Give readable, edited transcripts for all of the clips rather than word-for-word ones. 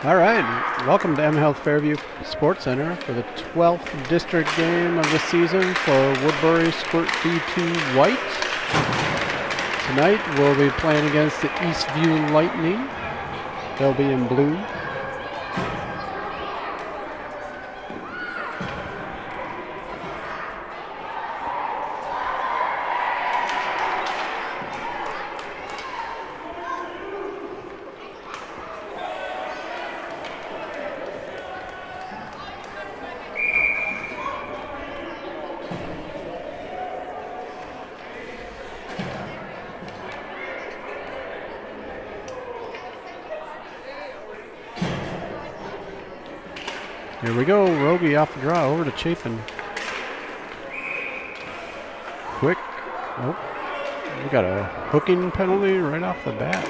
All right, welcome to M Health Fairview Sports Center for the 12th district game of the season for Woodbury Squirt D2 White. Tonight we'll be playing against the Eastview Lightning. They'll be in blue. Here we go, Rogie off the draw, over to Chapin. Quick, oh, we got a hooking penalty right off the bat.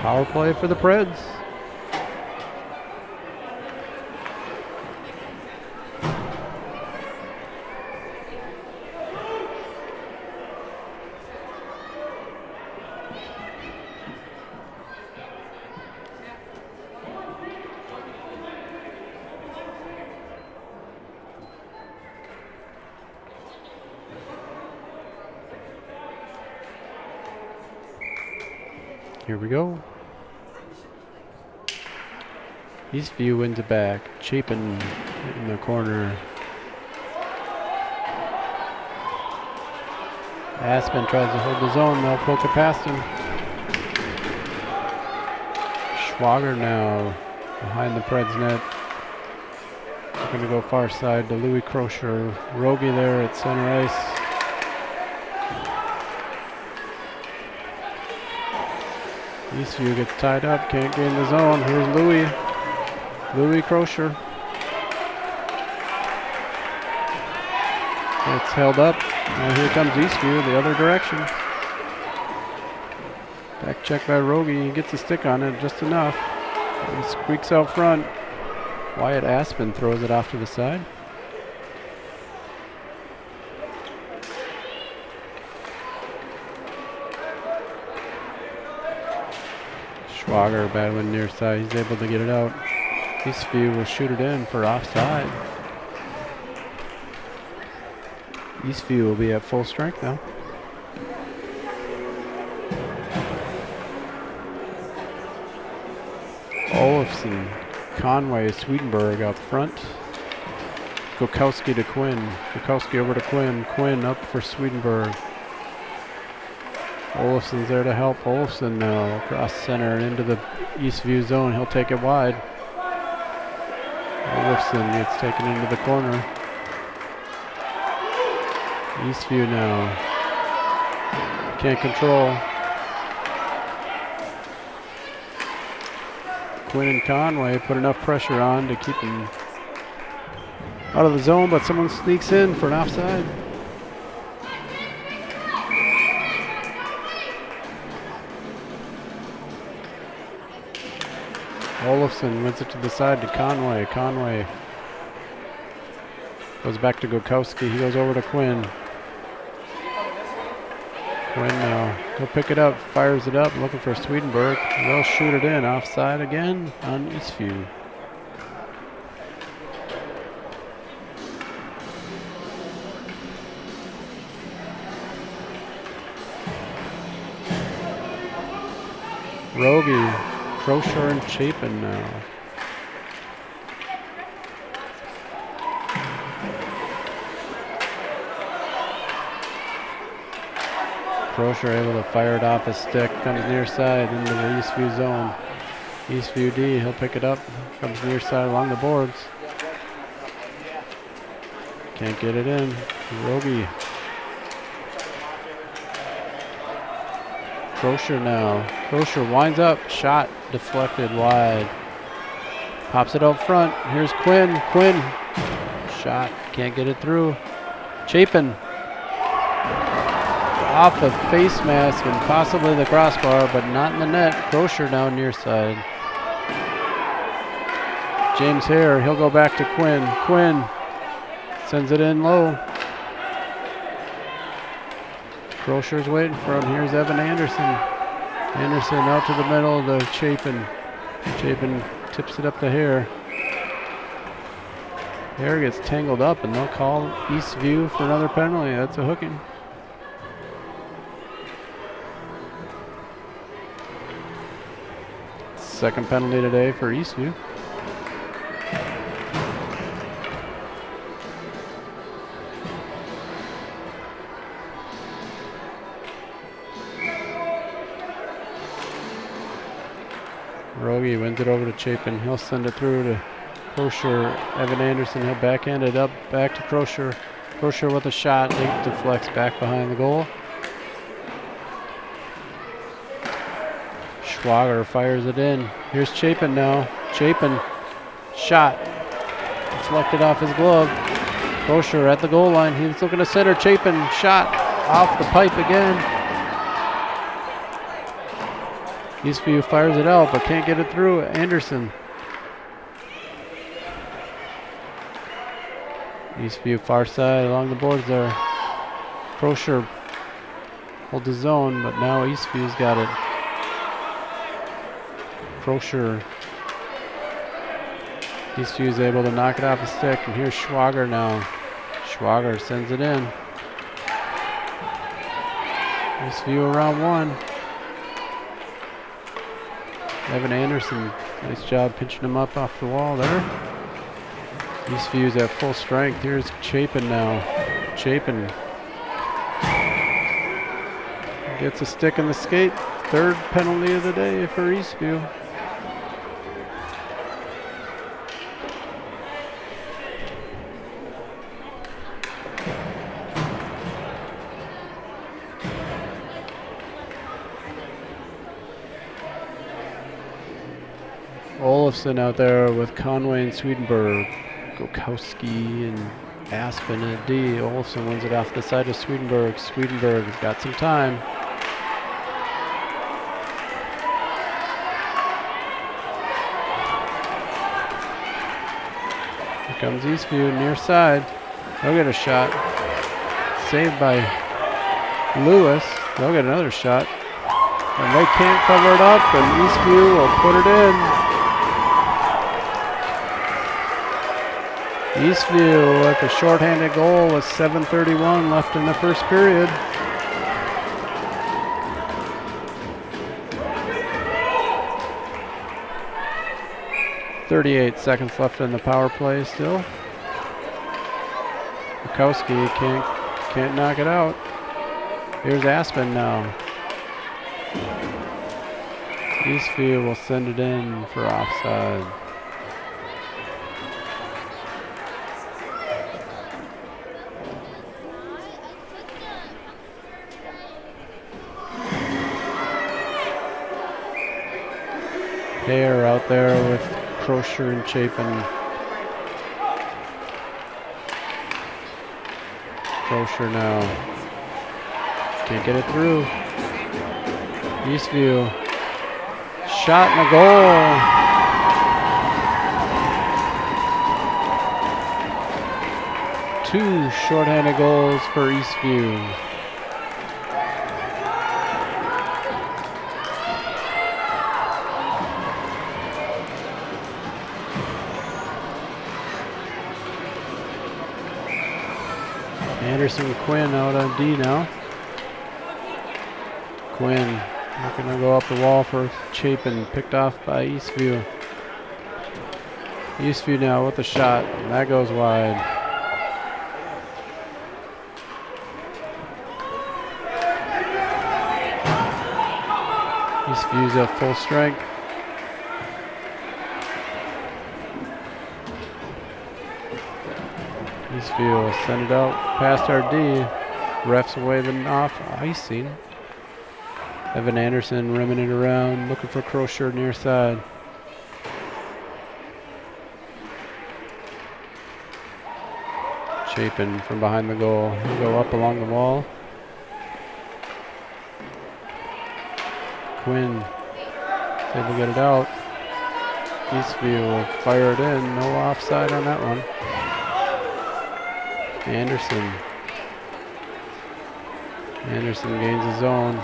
Power play for the Preds. Here we go. Eastview wins it back. Chapin in the corner. Aspen tries to hold the zone. They'll poke it past him. Schwager now behind the Preds net. Going to go far side to Louis Crocher. Rogie there at center ice. Eastview gets tied up, can't gain the zone. Here's Louis Crocher. It's held up. Now here comes Eastview the other direction. Back check by Rogie. He gets a stick on it just enough. He squeaks out front. Wyatt Aspen throws it off to the side. Schwager battling near side. He's able to get it out. Eastview will shoot it in for offside. Eastview will be at full strength now. Olofsson, Conway, Swedenberg out front. Gokowski to Quinn. Gokowski over to Quinn. Quinn up for Swedenberg. Olofsson's there to help. Olofsson now across center and into the Eastview zone. He'll take it wide. Olofsson gets taken into the corner. Eastview now. Can't control. Quinn and Conway put enough pressure on to keep him out of the zone, but someone sneaks in for an offside. Olofsson wins it to the side to Conway. Conway goes back to Gokowski. He goes over to Quinn. Quinn now. He'll pick it up, fires it up, looking for Swedenberg. They'll shoot it in. Offside again on Eastview. Rogie, Crocher and Chapin now. Crocher able to fire it off his stick, comes near side into the Eastview zone. Eastview D, he'll pick it up, comes near side along the boards. Can't get it in. Rogie. Crocher now. Crocher winds up, shot deflected wide. Pops it out front. Here's Quinn. Quinn. Shot, can't get it through. Chapin. Off the face mask and possibly the crossbar, but not in the net. Crocher down near side. James Hare, he'll go back to Quinn. Quinn sends it in low. Crocher's waiting for him. Here's Evan Anderson. Anderson out to the middle to Chapin. Chapin tips it up to Hare. Hare gets tangled up, and they'll call Eastview for another penalty. That's a hooking. Second penalty today for Eastview. Rogie wins it over to Chapin. He'll send it through to Crocier. Evan Anderson, he'll backhand it up back to Crocier. Crocier with a shot. It deflects back behind the goal. Schwager fires it in. Here's Chapin now. Chapin, shot. Deflected off his glove. Crocier at the goal line. He's looking to center. Chapin, shot off the pipe again. Eastview fires it out, but can't get it through. Anderson. Eastview far side along the boards there. Crocier holds his zone, but now Eastview's got it. Crocier. Eastview's able to knock it off the stick, and here's Schwager now. Schwager sends it in. Eastview around one. Evan Anderson, nice job pinching him up off the wall there. Eastview's at full strength. Here's Chapin now. Chapin gets a stick in the skate. Third penalty of the day for Eastview. Olafson out there with Conway and Swedenberg. Gokowski and Aspen at D. Olafson wins it off the side of Swedenberg. Swedenberg has got some time. Here comes Eastview near side. They'll get a shot. Saved by Lewis. They'll get another shot. And they can't cover it up, and Eastview will put it in. Eastview with a shorthanded goal with 7:31 left in the first period. .38 seconds left in the power play still. Bukowski can't knock it out. Here's Aspen now. Eastview will send it in for offside. Hare out there with Crocier and Chapin. Crocier now. Can't get it through. Eastview. Shot and a goal. Two shorthanded goals for Eastview. Anderson Quinn out on D now. Quinn not going to go up the wall for Chapin, picked off by Eastview. Eastview now with a shot, and that goes wide. Eastview's at full strength. Eastview will send it out past our D. Refs waving off icing. Evan Anderson rimming it around, looking for Crocier near side. Chapin from behind the goal. He'll go up along the wall. Quinn able to get it out. Eastview will fire it in. No offside on that one. Anderson. Anderson gains his own.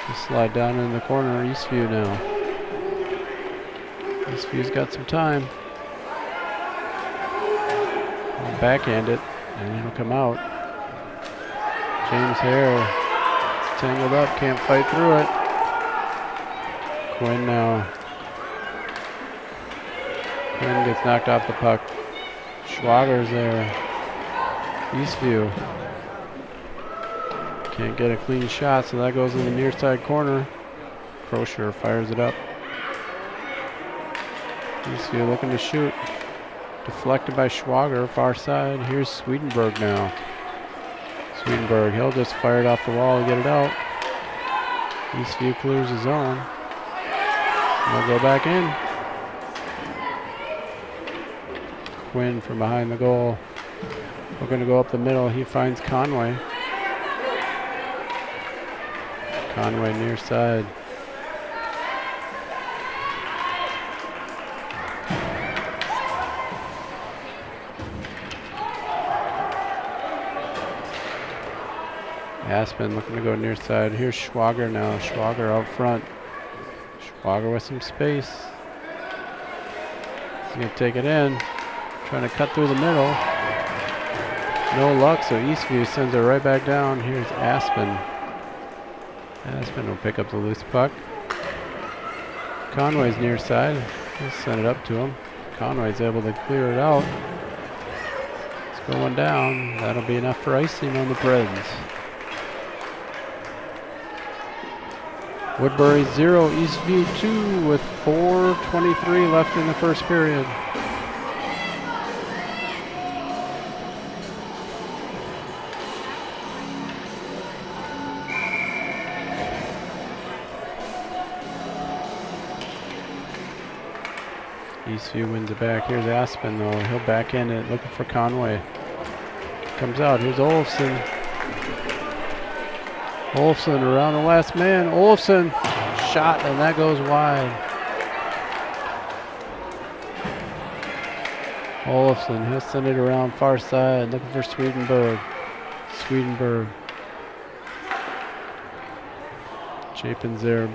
Just slide down in the corner. Eastview now. Eastview's got some time. I'll backhand it, and it'll come out. James Hare is tangled up, can't fight through it. Quinn now. Quinn gets knocked off the puck. Schwager's there. Eastview can't get a clean shot, so that goes in the near side corner. Crozier fires it up. Eastview looking to shoot. Deflected by Schwager, far side. Here's Swedenberg now. Swedenberg, he'll just fire it off the wall and get it out. Eastview clears his zone. They'll go back in. Quinn from behind the goal. We're going to go up the middle. He finds Conway. Conway near side. Aspen looking to go near side. Here's Schwager now. Schwager out front. Schwager with some space. He's going to take it in. Trying to cut through the middle. No luck, so Eastview sends it right back down. Here's Aspen. Aspen will pick up the loose puck. Conway's near side. He'll send it up to him. Conway's able to clear it out. It's going down. That'll be enough for icing on the Preds. Woodbury 0, Eastview 2 with 4:23 left in the first period. Eastview wins it back. Here's Aspen though. He'll back in it looking for Conway. Comes out. Here's Olofsson. Olofsson around the last man. Olofsson shot, and that goes wide. Olofsson, he'll send it around far side, looking for Swedenberg. Swedenberg. Chapin's there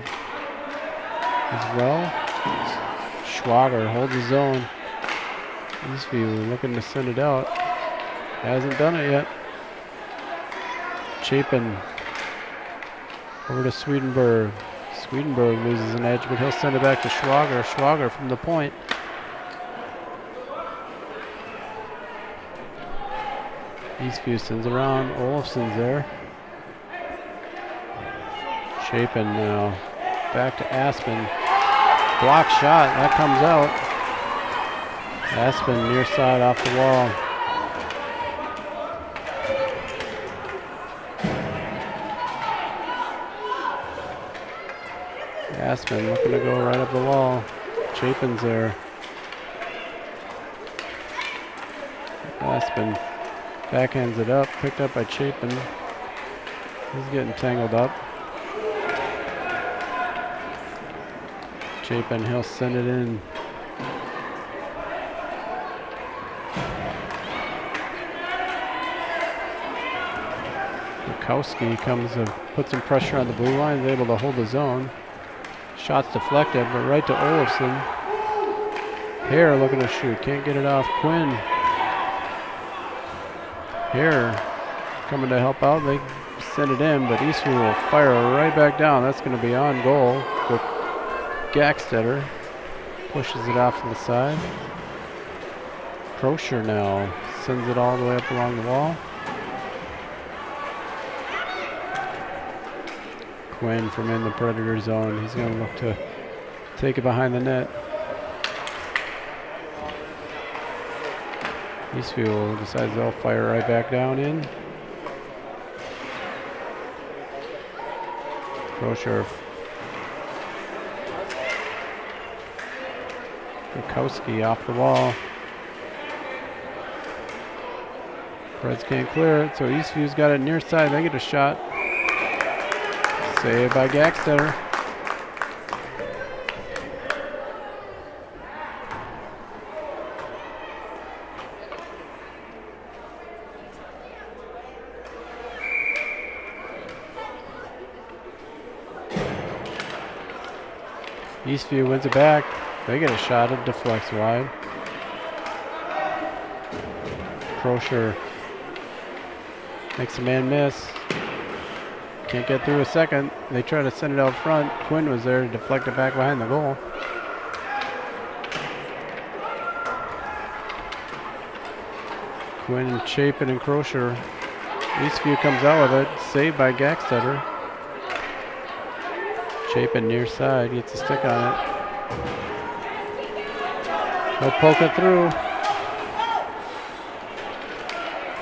as well. Schwager holds his own. Eastview looking to send it out. Hasn't done it yet. Chapin. Over to Swedenberg. Swedenberg loses an edge, but he'll send it back to Schwager. Schwager from the point. Eastview sends it around. Olofsson's there. Chapin now. Back to Aspen. Block shot. That comes out. Aspen near side off the wall. Aspen looking to go right up the wall. Chapin's there. Aspen backhands it up, picked up by Chapin. He's getting tangled up. Chapin, he'll send it in. Bukowski comes and puts some pressure on the blue line, is able to hold his own. Shot's deflected, but right to Olofsson. Hare looking to shoot, can't get it off. Quinn. Hare coming to help out. They send it in, but Eastview will fire right back down. That's going to be on goal. But Gackstetter pushes it off to the side. Crozier now sends it all the way up along the wall. Quinn from in the Predator zone. He's going to look to take it behind the net. Eastview decides they'll fire right back down in. Crozier. Bukowski off the wall. Preds can't clear it, so Eastview's got it near side. They get a shot. Saved by Gackstetter. Eastview wins it back. They get a shot. It deflects wide. Crocier makes a man miss. Can't get through a second. They try to send it out front. Quinn was there to deflect it back behind the goal. Quinn, Chapin, and Crocier. Eastview comes out with it. Saved by Gaxeter. Chapin near side. Gets a stick on it. He'll poke it through.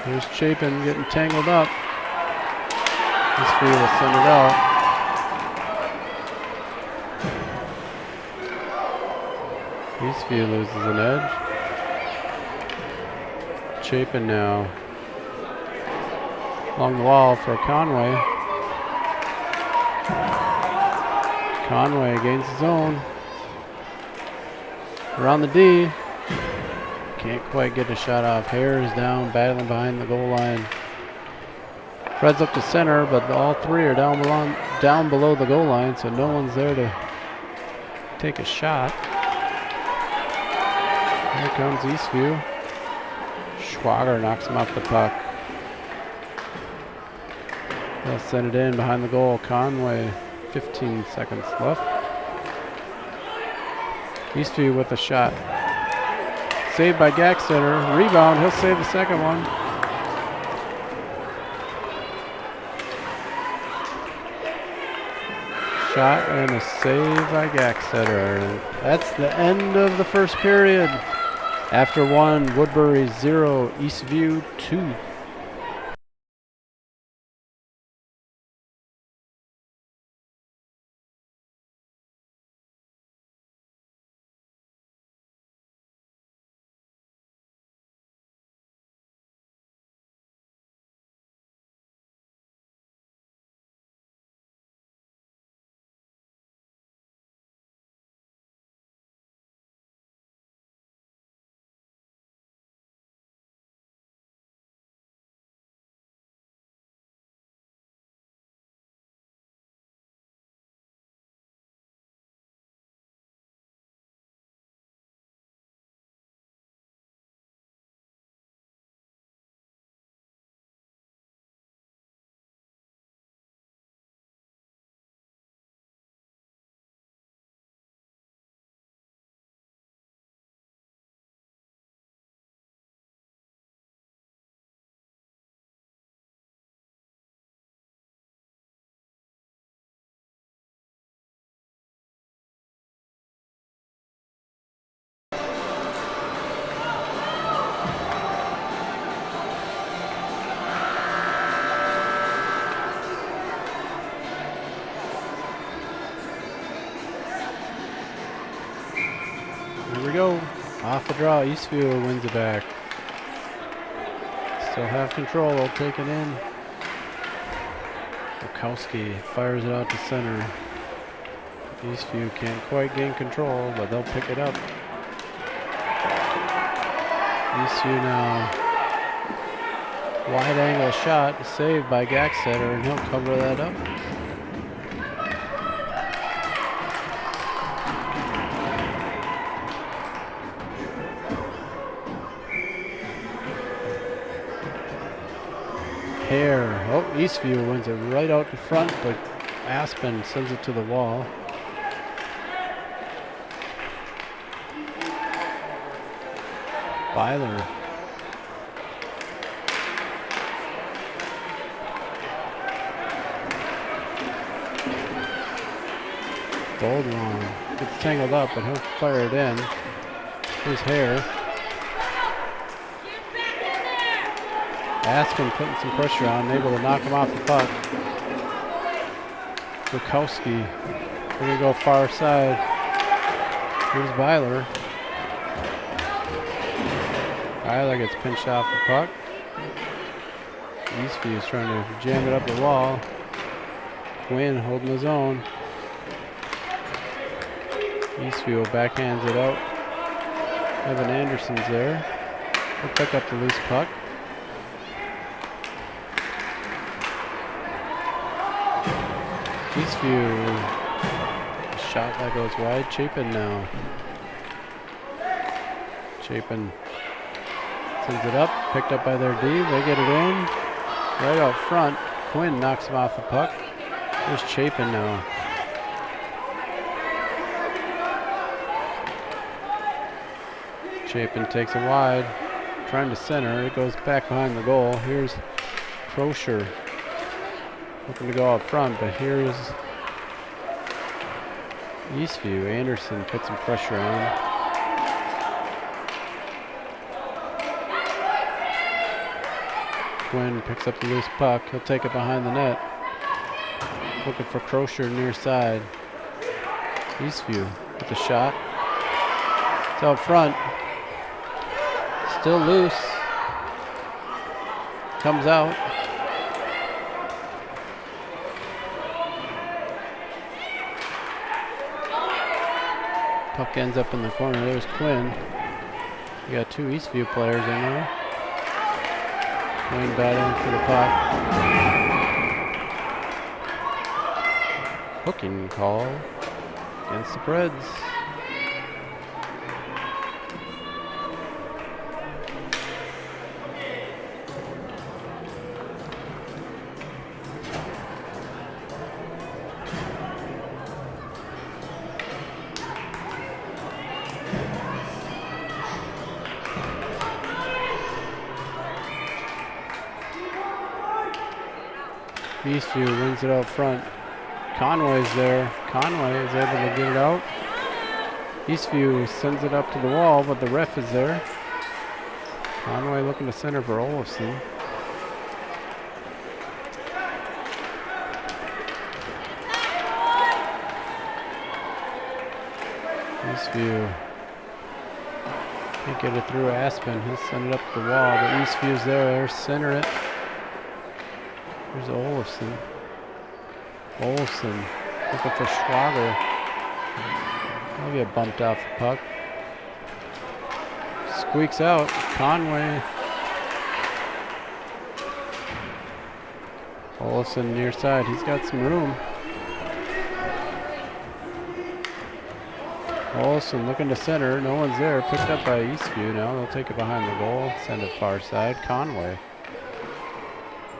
Here's Chapin getting tangled up. Eastview will send it out. Eastview loses an edge. Chapin now along the wall for Conway. Conway gains his own. Around the D. Can't quite get a shot off. Hare is down, battling behind the goal line. Fred's up to center, but all three are down below the goal line, so no one's there to take a shot. Here comes Eastview. Schwager knocks him off the puck. They'll send it in behind the goal. Conway, 15 seconds left. Eastview with a shot. Saved by Gaxeter. Rebound. He'll save the second one. Shot and a save by Gaxeter. That's the end of the first period. After 1, Woodbury 0, Eastview 2. Here we go. Off the draw. Eastview wins it back. Still have control. They'll take it in. Bukowski fires it out to center. Eastview can't quite gain control, but they'll pick it up. Eastview now. Wide angle shot saved by Gaxeter, and he'll cover that up. Hare. Oh, Eastview wins it right out in front, but Aspen sends it to the wall. Byler. Goldwong gets tangled up, but he'll fire it in. Here's Hare. Aspen putting some pressure on, able to knock him off the puck. Bukowski. We're going to go far side. Here's Byler. Byler gets pinched off the puck. Eastview is trying to jam it up the wall. Quinn holding his own. Eastview backhands it out. Evan Anderson's there. He'll pick up the loose puck. Eastview shot that goes wide. Chapin now. Chapin sends it up. Picked up by their D. They get it in. Right out front. Quinn knocks him off the puck. There's Chapin now. Chapin takes it wide. Trying to center. It goes back behind the goal. Here's Crozier. Looking to go out front, but here's Eastview. Anderson puts some pressure on. Quinn picks up the loose puck. He'll take it behind the net. Looking for Crozier near side. Eastview with the shot. It's out front. Still loose. Comes out. Puck ends up in the corner. There's Quinn. You got two Eastview players in there. Quinn battling for the puck. Hooking call against the Preds. Eastview wins it out front. Conway's there. Conway is able to get it out. Eastview sends it up to the wall, but the ref is there. Conway looking to center for Olofsson. Eastview can't get it through Aspen. He'll send it up the wall, but Eastview's there. Center it. Here's Olofsson. Olofsson looking for Schwager. He'll get bumped off the puck. Squeaks out. Conway. Olofsson near side. He's got some room. Olofsson looking to center. No one's there. Picked up by Eastview now. They'll take it behind the goal. Send it far side. Conway.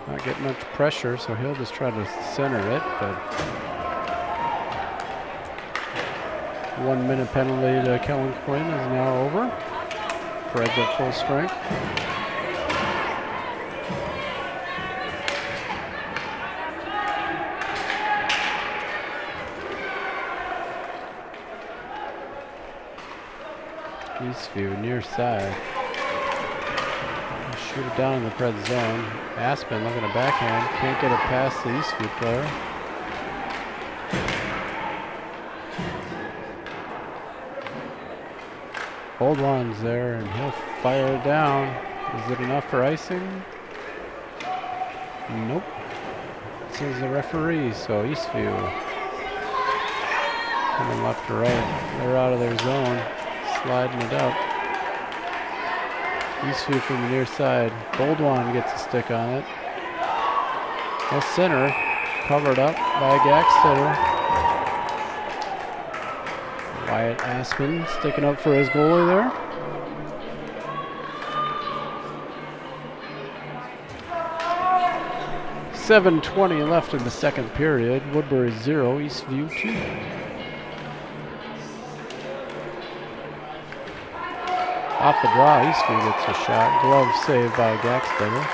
Not getting much pressure, so he'll just try to center it, but 1 minute penalty to Kellen Quinn is now over. Preds at full strength. Eastview near side. Shoot it down in the Preds zone. Aspen looking to backhand. Can't get it past the Eastview player. Oldwan's there and he'll fire it down. Is it enough for icing? Nope. Says the referee, so Eastview coming left to right. They're out of their zone. Sliding it up. Eastview from the near side. Goldwan gets a stick on it. He'll center. Covered up by Gaxtetter. Wyatt Aspen sticking up for his goalie there. .7:20 left in the second period. Woodbury 0, Eastview 2. Off the draw, Eastview gets a shot. Glove saved by Gaxtetter.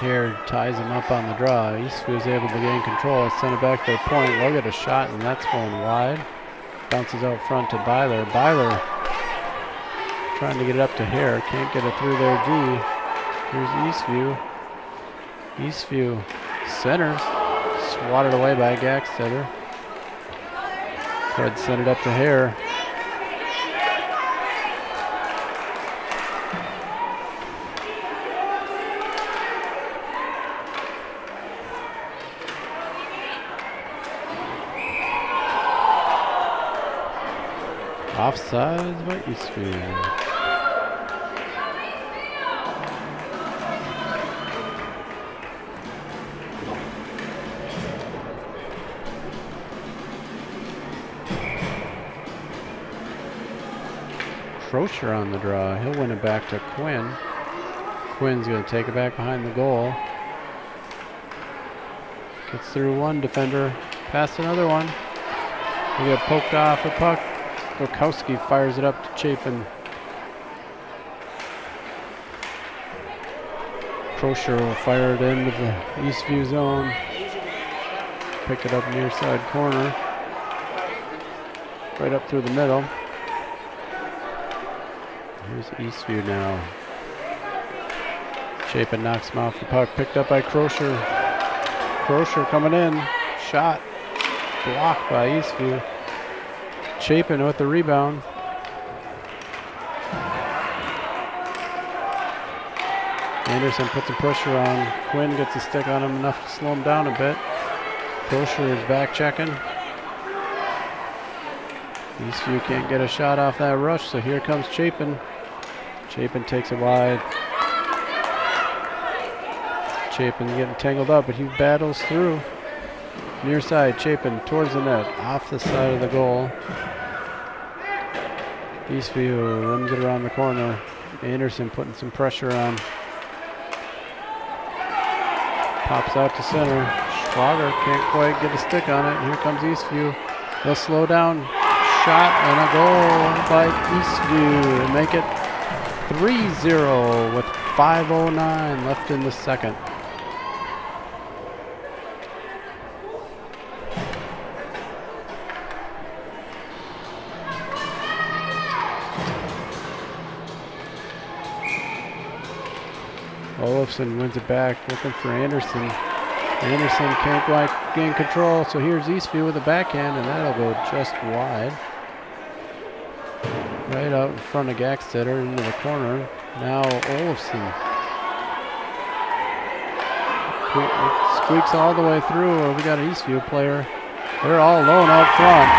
Here ties him up on the draw. Eastview's able to gain control. Send it back to the point. They'll get a shot, and that's going wide. Bounces out front to Byler. Byler trying to get it up to Hare. Can't get it through their D. Here's Eastview. Eastview centers. Swatted away by Gaxtetter. Fred sent it up to Hare. Offsides by Eastview. Crocher on the draw. He'll win it back to Quinn. Quinn's going to take it back behind the goal. Gets through one defender. Past another one. He got poked off the puck. Bukowski fires it up to Chapin. Crocher will fire it into the Eastview zone. Pick it up near side corner. Right up through the middle. Here's Eastview now. Chapin knocks him off the puck. Picked up by Crocher. Crocher coming in. Shot. Blocked by Eastview. Chapin with the rebound. Anderson puts some pressure on. Quinn gets a stick on him enough to slow him down a bit. Crocher is back checking. Eastview can't get a shot off that rush, so here comes Chapin. Chapin takes it wide. Chapin getting tangled up, but he battles through. Near side, Chapin towards the net, off the side of the goal. Eastview rims it around the corner. Anderson putting some pressure on. Pops out to center. Schwager can't quite get a stick on it. Here comes Eastview. They'll slow down. Shot and a goal by Eastview and make it 3-0 with 5:09 left in the second. Olofsson wins it back, looking for Anderson. Anderson can't quite gain control, so here's Eastview with a backhand, and that'll go just wide. Right out in front of Gackstetter into the corner. Now Olofsson. It squeaks all the way through. We got an Eastview player. They're all alone out front.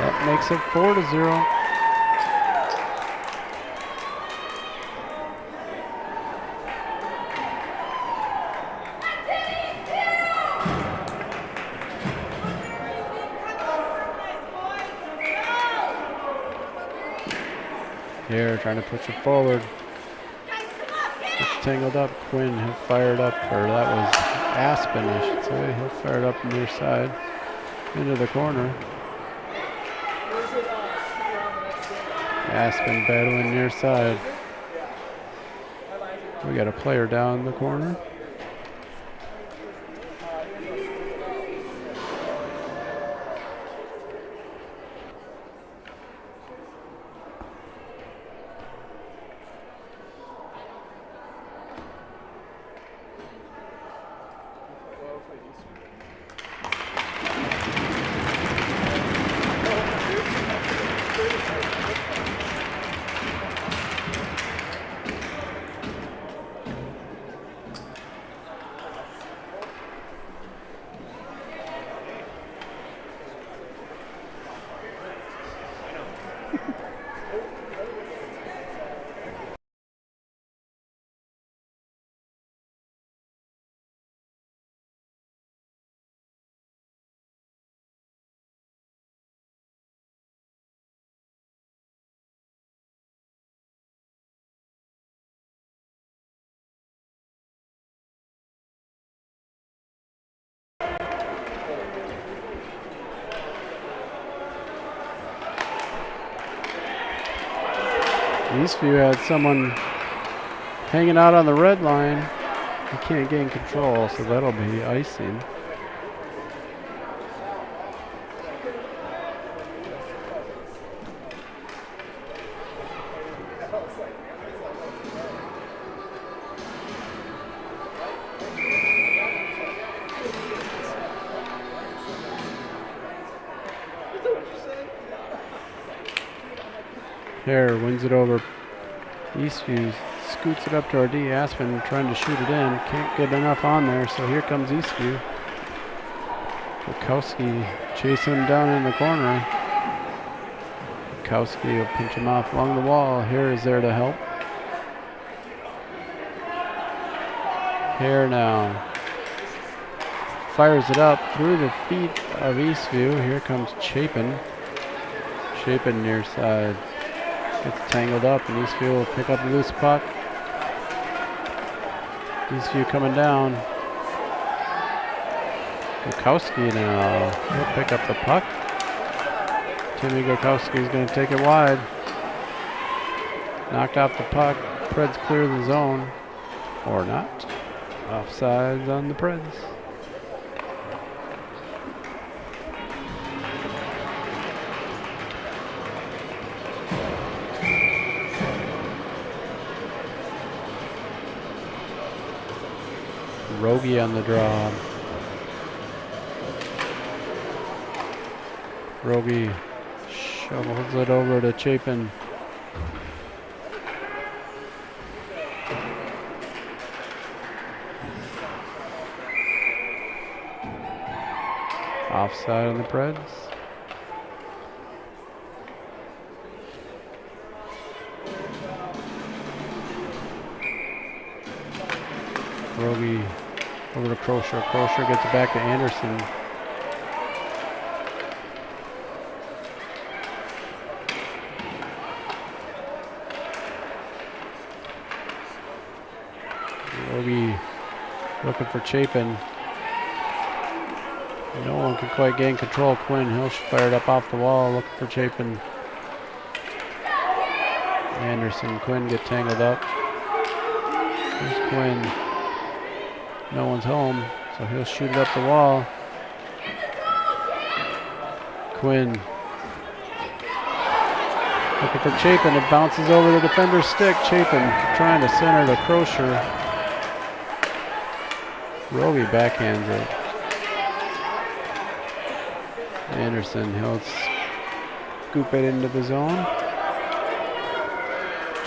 That makes it 4-0. Here, trying to push it forward. It's tangled up. Quinn had fired up, or that was Aspen, I should say. He'll fire it up near side into the corner. Aspen battling near side. We got a player down in the corner. Eastview had someone hanging out on the red line. He can't gain control, so that'll be icing. Hare wins it over. Eastview scoots it up to our D. Aspen trying to shoot it in. Can't get enough on there, so here comes Eastview. Bukowski chasing him down in the corner. Bukowski will pinch him off along the wall. Hare is there to help. Hare now fires it up through the feet of Eastview. Here comes Chapin. Chapin near side. Gets tangled up, and Eastview will pick up a loose puck. Eastview coming down. Gukowski now. He'll pick up the puck. Timmy Gukowski is going to take it wide. Knocked off the puck. Preds clear the zone. Or not. Offsides on the Preds. Rogie on the draw. Rogie shovels it over to Chapin. Offside on the Preds. Rogie over to Crosher. Crosher gets it back to Anderson. Rogie looking for Chapin. No one can quite gain control. Quinn, he'll fire it up off the wall, looking for Chapin. Anderson, Quinn get tangled up. Here's Quinn. No one's home, so he'll shoot it up the wall. Quinn looking for Chapin. It bounces over the defender's stick. Chapin trying to center to Crosher. Rogie backhands it. Anderson, he'll scoop it into the zone.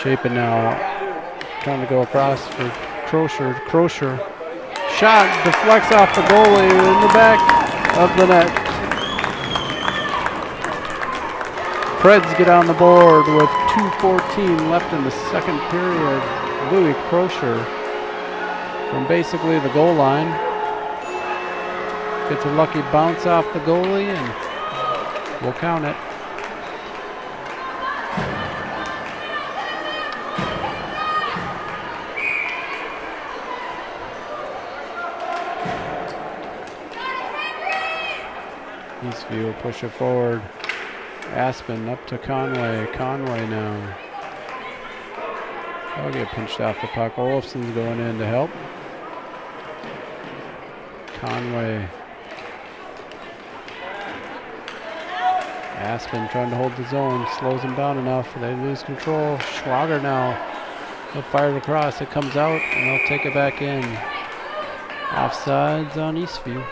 Chapin now trying to go across for Crosher. Crosher shot deflects off the goalie in the back of the net. Preds get on the board with 2:14 left in the second period. Louis Crosher from basically the goal line gets a lucky bounce off the goalie, and we'll count it. Eastview will push it forward. Aspen up to Conway. Conway now. I'll get pinched off the puck. Olofson's going in to help. Conway. Aspen trying to hold the zone. Slows him down enough. They lose control. Schlager now. He'll fire it across. It comes out, and they'll take it back in. Offsides on Eastview.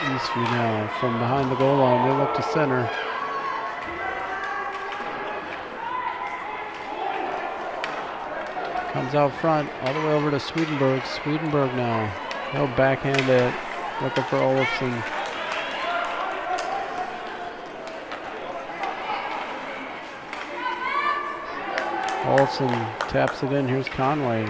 Eastview now from behind the goal line. They look to center. Comes out front all the way over to Swedenberg. Swedenberg now. He'll backhand it. Looking for Olofsson. Olofsson taps it in. Here's Conway.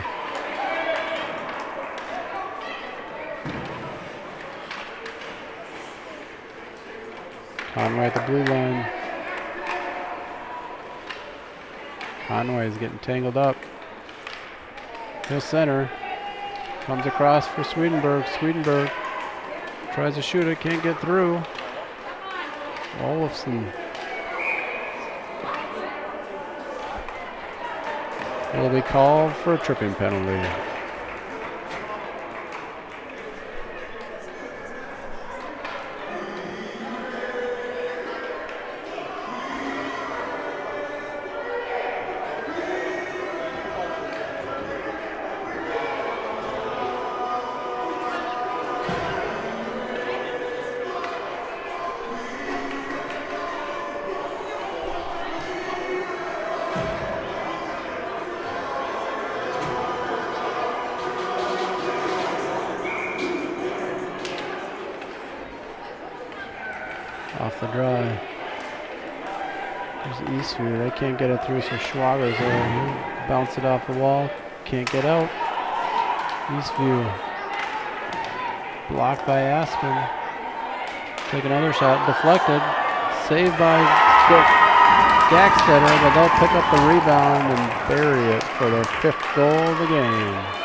Conway at the blue line. Conway is getting tangled up. He'll center. Comes across for Swedenberg. Swedenberg tries to shoot it, can't get through. Olofsson. Will be called for a tripping penalty. Off the draw. There's Eastview. They can't get it through, so Schwager's there. He'll bounce it off the wall. Can't get out. Eastview. Blocked by Aspen. Take another shot. Deflected. Saved by Gaxtetter, but they'll pick up the rebound and bury it for their 5th goal of the game.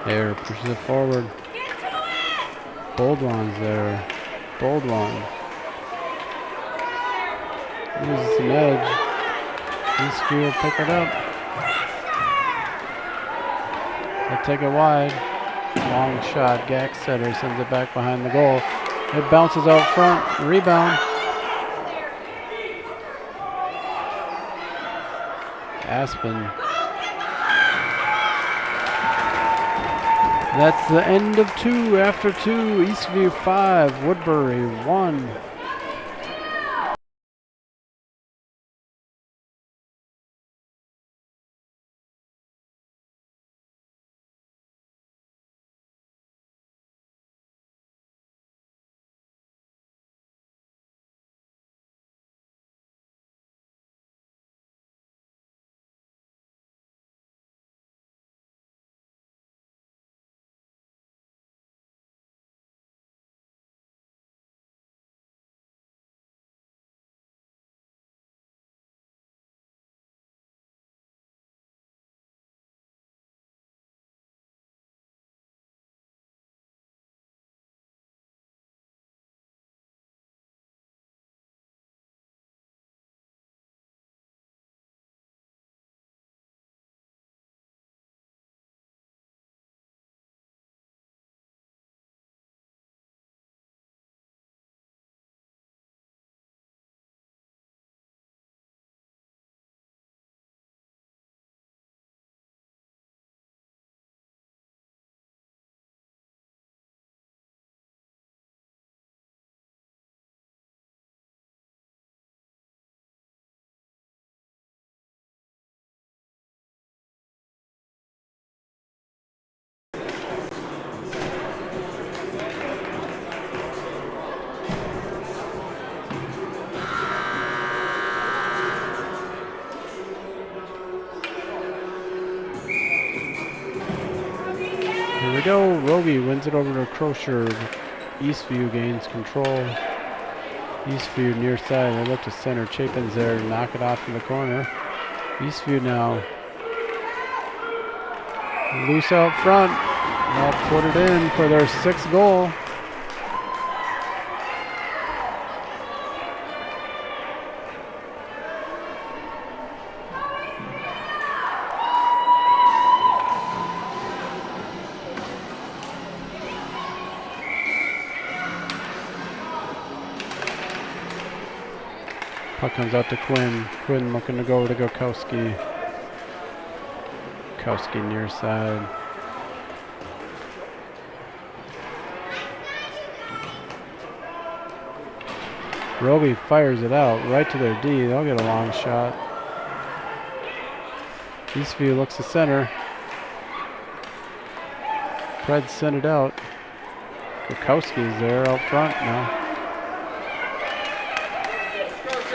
There, pushes it forward. Boldwan's there. Boldwan. Uses some edge. Eastview will pick it up. They'll take it wide. Long shot. Gaxtetter sends it back behind the goal. It bounces out front. Rebound. Aspen. That's the end of 2 after 2. Eastview 5, Woodbury 1. Here we go. Rogie wins it over to Crocher. Eastview gains control. Eastview near side. They look to center. Chapin's there to knock it off in the corner. Eastview now. Loose out front. They'll put it in for their 6th goal. Puck comes out to Quinn. Quinn looking to go over to Gokowski. Gokowski near side. Roby fires it out right to their D. They'll get a long shot. Eastview looks to center. Preds sent it out. Gokowski's there out front now.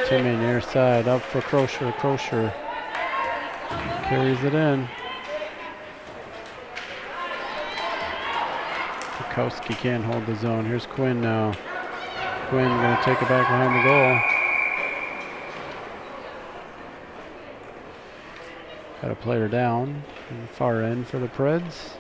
Timmy near side, up for Crocher. Crocher carries it in. Gokowski can't hold the zone. Here's Quinn now. Quinn going to take it back behind the goal. Got a player down in the far end for the Preds.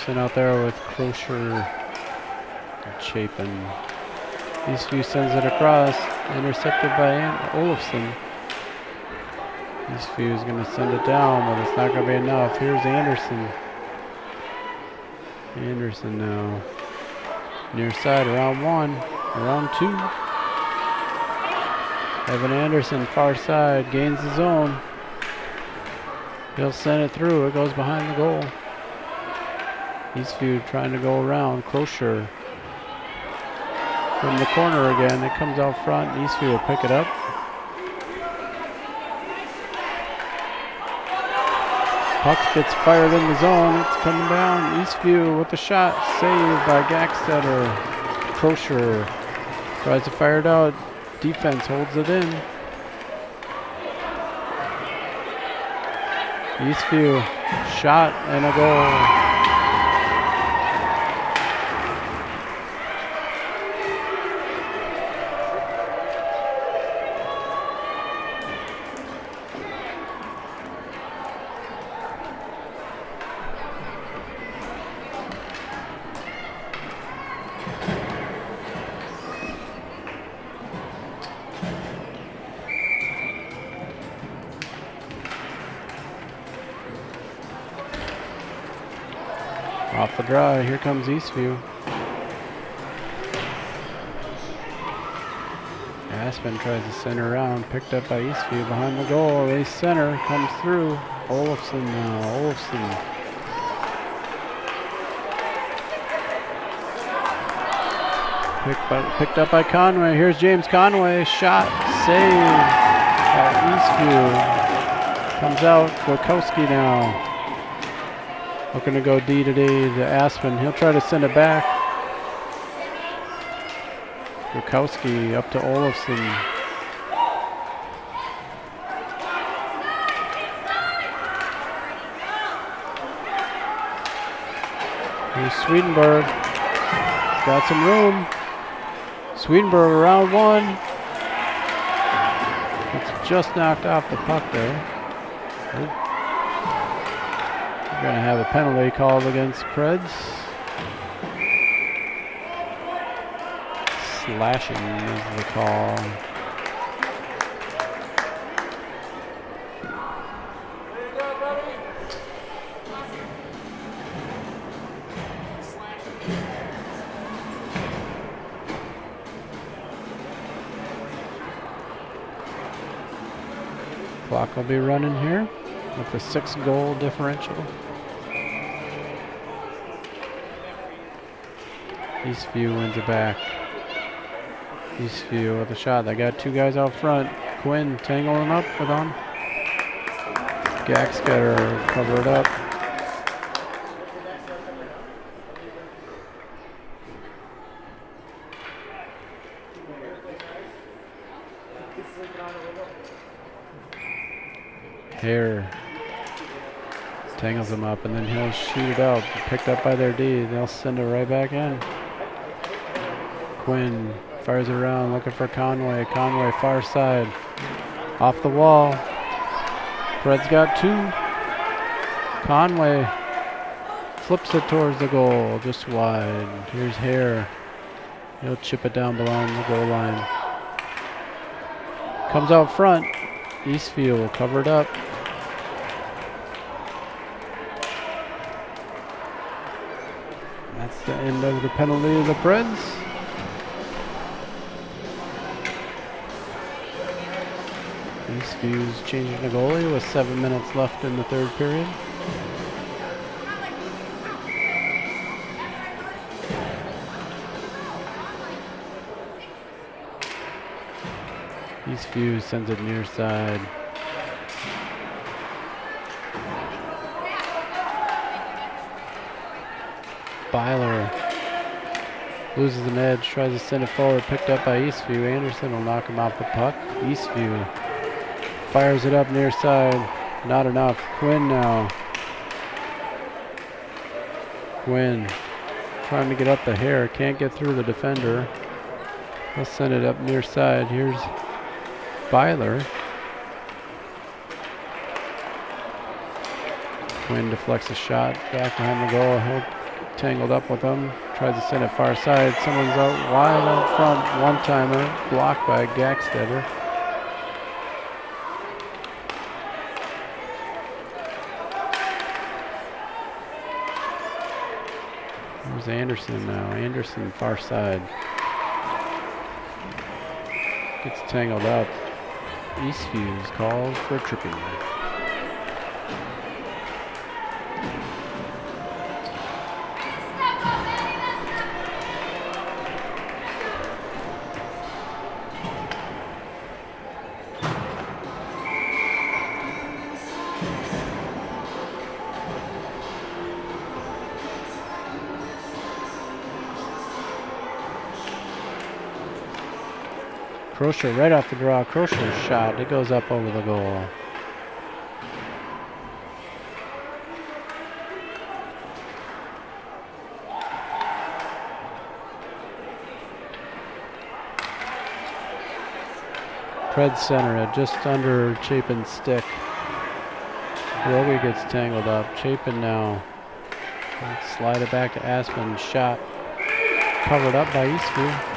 Olafson out there with Crocier and Chapin. Eastview sends it across, intercepted by Olafson. Eastview is going to send it down, but it's not going to be enough. Here's Anderson. Anderson now. Near side, around 1, around 2. Evan Anderson, far side, gains the zone. He'll send it through. It goes behind the goal. Eastview trying to go around. Crocier from the corner again. It comes out front. Eastview will pick it up. Puck gets fired in the zone. It's coming down. Eastview with the shot. Saved by Gackstetter. Crocier tries to fire it out. Defense holds it in. Eastview, shot and a goal. Off the draw, here comes Eastview. Aspen tries to center around, picked up by Eastview behind the goal. Race center, comes through. Olafson now, Olafson. Picked up by Conway. Here's James Conway, shot, save by Eastview. Comes out, Wachowski now. Looking to go D to D to Aspen. He'll try to send it back. Wachowski up to Olafson. Here's Swedenberg. He's got some room. Swedenberg around 1. It's just knocked off the puck there. Going to have a penalty called against Preds. Slashing is the call. Clock will be running here with a 6-goal differential. Eastview wins it back. Eastview with a shot. They got 2 guys out front. Quinn tangling up with them. Gackstetter cover it up. Hare tangles him up, and then he'll shoot it out. Picked up by their D. They'll send it right back in. Quinn fires it around, looking for Conway. Conway, far side. Off the wall. Fred's got 2. Conway flips it towards the goal, just wide. Here's Hare. He'll chip it down below the goal line. Comes out front. Eastview will cover it up. That's the end of the penalty of the Preds. Eastview's changing the goalie with 7 minutes left in the 3rd period. Eastview sends it near side. Byler loses an edge, tries to send it forward, picked up by Eastview. Anderson will knock him off the puck. Eastview fires it up near side. Not enough. Quinn now. Quinn trying to get up the Hare. Can't get through the defender. He'll send it up near side. Here's Byler. Quinn deflects a shot back behind the goal. He'll tangled up with them. Tries to send it far side. Someone's out wide out front. One-timer blocked by Gaxstetter. There's Anderson now. Anderson far side. Gets tangled up. Eastview's called for tripping. Crochet right off the draw. Crochet's shot. It goes up over the goal. Pred center it just under Chapin's stick. Roby gets tangled up. Chapin now. Let's slide it back to Aspen. Shot covered up by Eastview.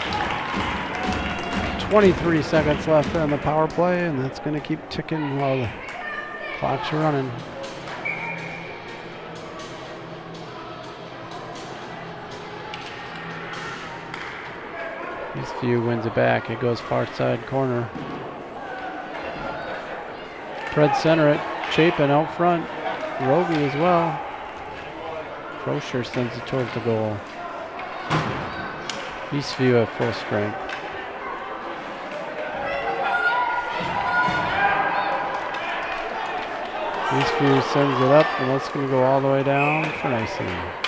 23 seconds left on the power play, and that's going to keep ticking while the clock's running. Eastview wins it back. It goes far side corner. Pred center it. Chapin out front. Roby as well. Crochet sends it towards the goal. Eastview at full strength. Eastview sends it up, and that's going to go all the way down for an icing.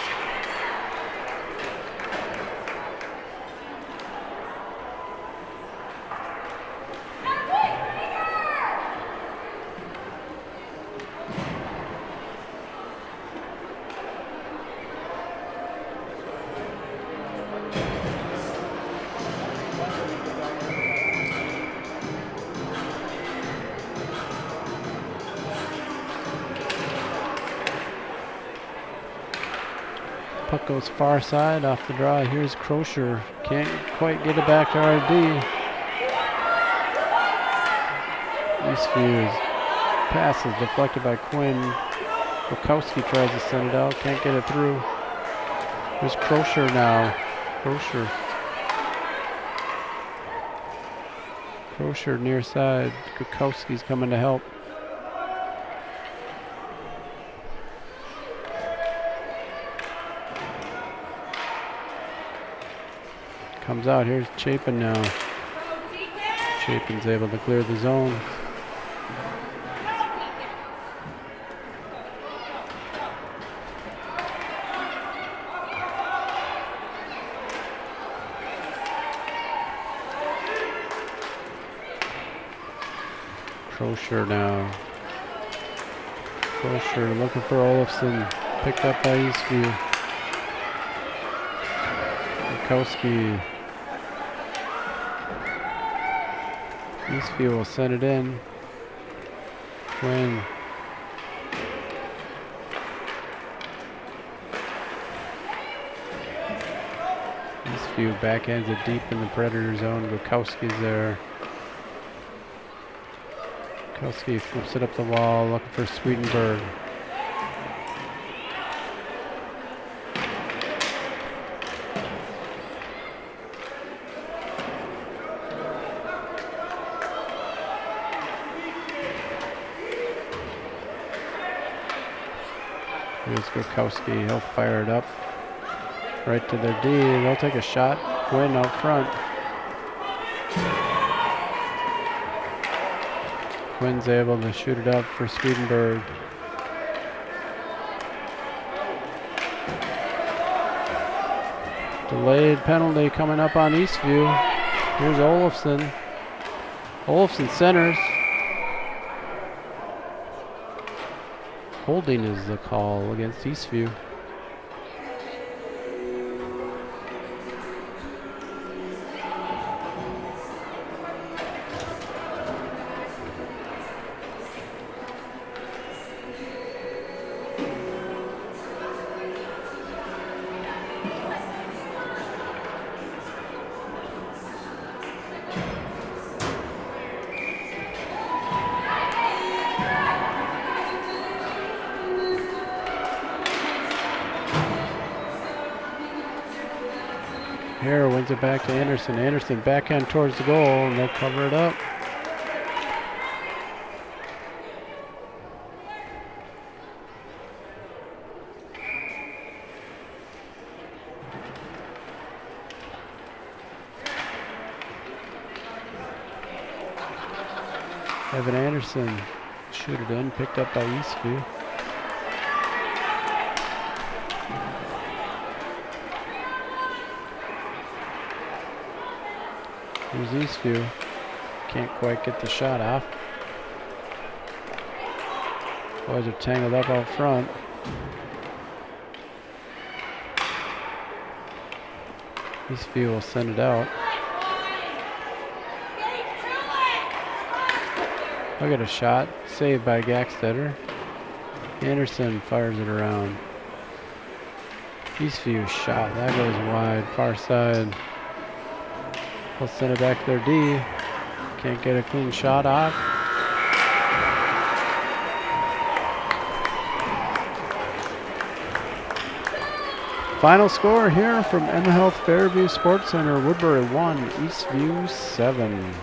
Puck goes far side off the draw. Here's Crochet. Can't quite get it back to RD. Eastview's pass is deflected by Quinn. Bukowski tries to send it out. Can't get it through. Here's Crochet now. Crochet near side. Bukowski's coming to help. Comes out. Here's Chapin now. Chapin's able to clear the zone. Crochet now. Crochet looking for Olofsson. Picked up by Eastview. Bukowski. Eastview will send it in. Quinn. Eastview backhands it deep in the Predator zone. Bukowski's there. Bukowski flips it up the wall, looking for Swedenberg. Here's Bukowski. He'll fire it up right to their D. They'll take a shot. Quinn out front. Quinn's able to shoot it up for Swedenberg. Delayed penalty coming up on Eastview. Here's Olofsson. Olofsson centers. Holding is the call against Eastview. Here wins it back to Anderson. Anderson backhand towards the goal, and they'll cover it up. Evan Anderson shoot it in, picked up by Eastview. Here's Eastview. Can't quite get the shot off. Boys are tangled up out front. Eastview will send it out. I'll get a shot. Saved by Gaxtetter. Anderson fires it around. Eastview shot. That goes wide. Far side. They'll send it back to their D. Can't get a clean shot off. Final score here from Emma Health Fairview Sports Center. Woodbury 1, Eastview 7.